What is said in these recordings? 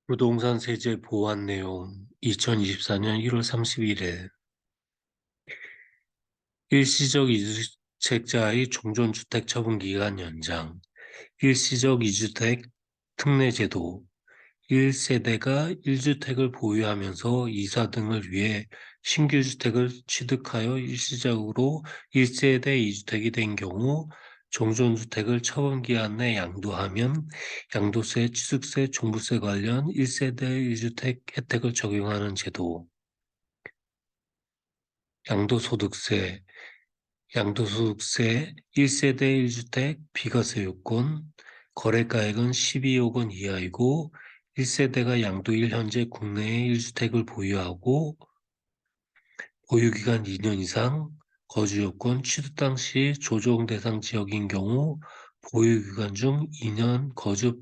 부동산 세제 보완 내용 2024년 1월 31일 일시적 이주택자의 종전주택 처분기간 연장 일시적 이주택 특례제도 1세대가 1주택을 보유하면서 이사 등을 위해 신규 주택을 취득하여 일시적으로 1세대 2주택이 된 경우 종전주택을 처분기한 내 양도하면 양도세, 취득세, 종부세 관련 1세대 1주택 혜택을 적용하는 제도. 양도소득세, 양도소득세 1세대 1주택 비과세 요건, 거래가액은 12억 원 이하이고 1세대가 양도일 현재 국내에 1주택을 보유하고 보유기간 2년 이상, 거주요건 취득 당시 조정 대상 지역인 경우 보유기간 중 2년 거주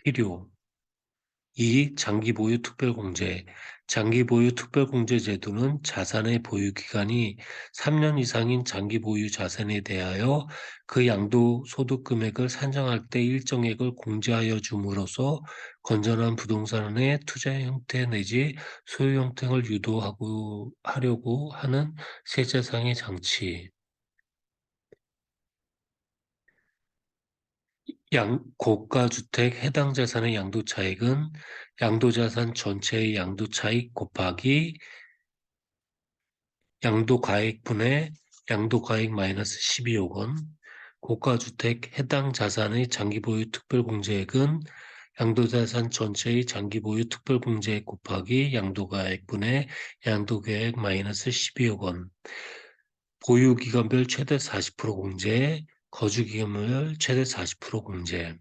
필요. 2. 장기보유 특별공제. 장기보유 특별공제 제도는 자산의 보유기간이 3년 이상인 장기보유 자산에 대하여 그 양도소득 금액을 산정할 때 일정액을 공제하여 줌으로써 건전한 부동산의 투자 형태 내지 소유 형태를 하려고 하는 세제상의 장치. 고가주택 해당 자산의 양도차익은 양도자산 전체의 양도차익 곱하기 양도가액분의 양도가액 마이너스 12억 원, 고가주택 해당 자산의 장기보유 특별공제액은 양도자산 전체의 장기보유 특별공제액 곱하기 양도가액분의 양도계획 마이너스 12억 원, 보유기간별 최대 40% 공제, 거주기간별 최대 40% 공제.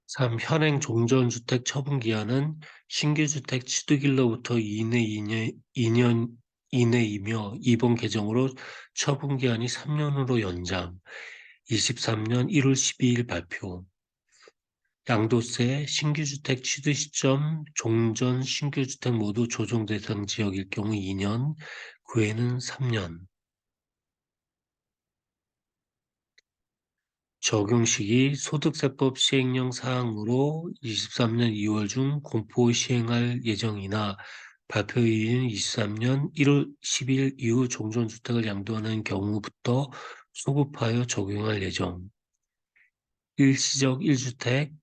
3. 현행 종전주택 처분기한은 신규주택 취득일로부터 이내 2년 이내이며 이번 개정으로 처분기한이 3년으로 연장. 23년 1월 12일 발표. 양도세, 신규주택 취득 시점, 종전 신규주택 모두 조정 대상 지역일 경우 2년, 그 외에는 3년. 적용시기 소득세법 시행령 사항으로 23년 2월 중 공포 시행할 예정이나 발표일인 23년 1월 10일 이후 종전주택을 양도하는 경우부터 소급하여 적용할 예정. 일시적 1주택과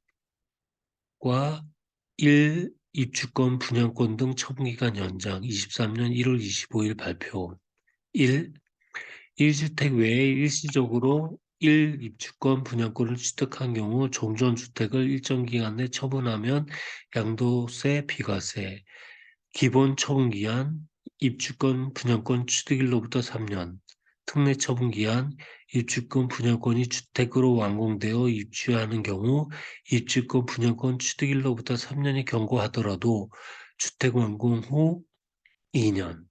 1 입주권, 분양권 등 처분기간 연장 23년 1월 25일 발표. 1. 1주택 외에 일시적으로 1 입주권, 분양권을 취득한 경우 종전주택을 일정 기간 내 처분하면 양도세, 비과세, 기본 처분기한, 입주권, 분양권 취득일로부터 3년, 특례 처분기한, 입주권, 분양권이 주택으로 완공되어 입주하는 경우 입주권, 분양권 취득일로부터 3년이 경과하더라도 주택 완공 후 2년.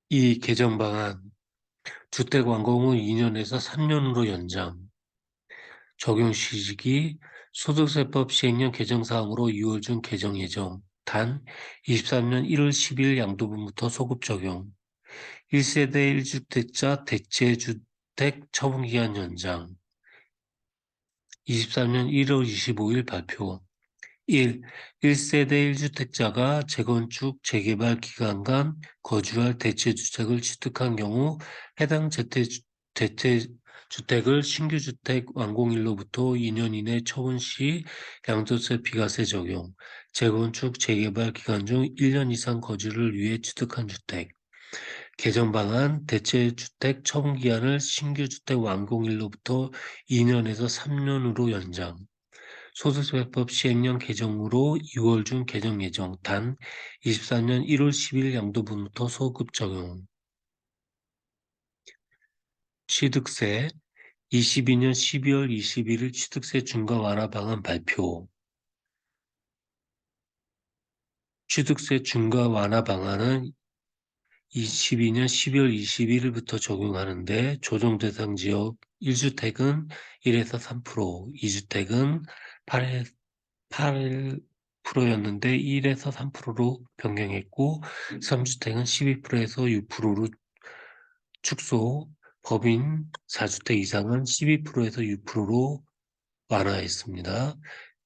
이 개정 방안 주택 완공 후 2년에서 3년으로 연장, 적용 시기 소득세법 시행령 개정사항으로 6월 중 개정 예정, 단 23년 1월 10일 양도분부터 소급 적용, 1세대 1주택자 대체주택 처분기한 연장, 23년 1월 25일 발표. 1. 1세대 1주택자가 재건축, 재개발 기간간 거주할 대체주택을 취득한 경우 해당 대체주택을 신규주택 완공일로부터 2년 이내 처분 시 양도세 비과세 적용, 재건축, 재개발 기간 중 1년 이상 거주를 위해 취득한 주택. 개정 방안 대체주택 처분기한을 신규주택 완공일로부터 2년에서 3년으로 연장. 소득세법 시행령 개정으로 6월 중 개정 예정, 단 24년 1월 10일 양도분부터 소급 적용. 취득세 22년 12월 21일 취득세 중과 완화 방안 발표. 취득세 중과 완화 방안은 22년 12월 21일부터 적용하는데 조정 대상 지역 1주택은 1에서 3%, 2주택은 8%였는데 1에서 3%로 변경했고 3주택은 12%에서 6%로 축소, 법인 4주택 이상은 12%에서 6%로 완화했습니다.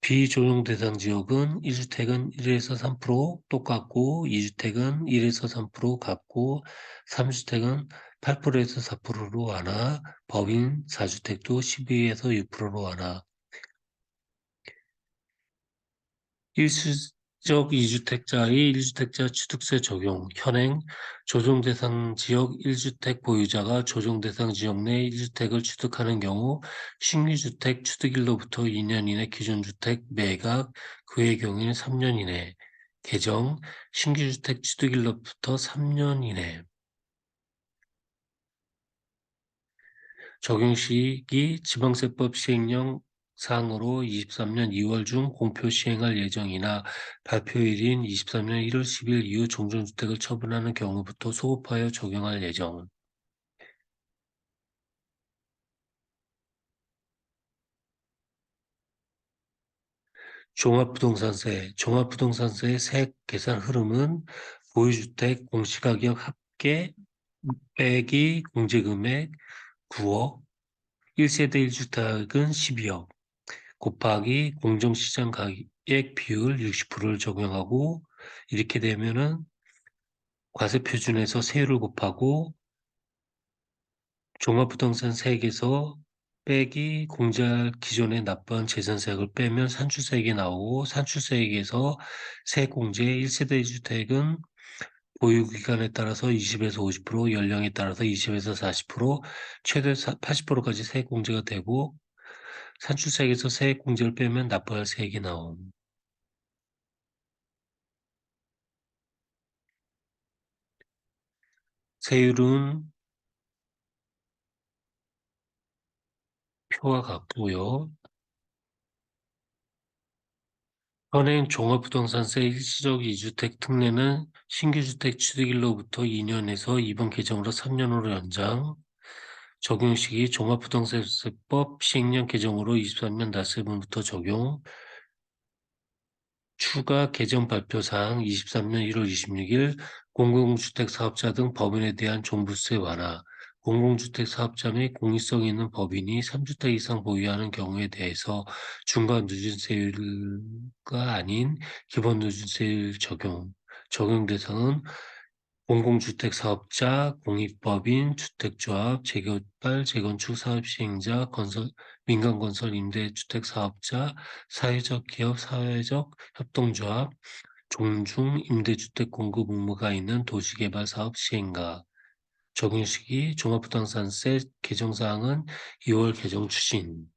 비조정 대상 지역은 1주택은 1에서 3% 똑같고 2주택은 1에서 3% 같고 3주택은 8%에서 4%로 완화, 법인 4주택도 12에서 6%로 완화. 일시적 2주택자의 1주택자 취득세 적용, 현행 조정 대상 지역 1주택 보유자가 조정 대상 지역 내 1주택을 취득하는 경우 신규 주택 취득일로부터 2년 이내 기존 주택 매각, 그의 경우에는 3년 이내, 개정 신규 주택 취득일로부터 3년 이내. 적용 시기 지방세법 시행령 사항으로 23년 2월 중 공표 시행할 예정이나 발표일인 23년 1월 10일 이후 종전주택을 처분하는 경우부터 소급하여 적용할 예정. 종합부동산세의 세액 계산 흐름은 보유주택 공시가격 합계 빼기 공제금액 9억, 1세대 1주택은 12억, 곱하기 공정시장 가액 비율 60%를 적용하고 이렇게 되면은 과세표준에서 세율을 곱하고 종합부동산 세액에서 빼기 공제할 기존에 납부한 재산세액을 빼면 산출세액이 나오고 산출세액에서 세액공제 1세대 1주택은 보유기간에 따라서 20에서 50%, 연령에 따라서 20에서 40%, 최대 80%까지 세액공제가 되고 산출세액에서 세액공제를 빼면 납부할 세액이 나옴. 세율은 표와 같고요. 현행 종합부동산세 일시적 2주택 특례는 신규 주택 취득일로부터 2년에서 이번 개정으로 3년으로 연장, 적용시기 종합부동산세법 시행령 개정으로 23년 닷새분부터 적용, 추가 개정 발표사항 23년 1월 26일 공공주택 사업자 등 법인에 대한 종부세 완화, 공공주택 사업자 및 공익성 있는 법인이 3주택 이상 보유하는 경우에 대해서 중간 누진세율가 아닌 기본 누진세율 적용 대상은 공공주택 사업자, 공익법인, 주택조합, 재개발, 재건축 사업 시행자, 민간건설 임대주택 사업자, 사회적 기업, 사회적 협동조합, 종중 임대주택 공급 의무가 있는 도시개발 사업 시행가. 적용 시기 종합부동산세 개정사항은 2월 개정 추진.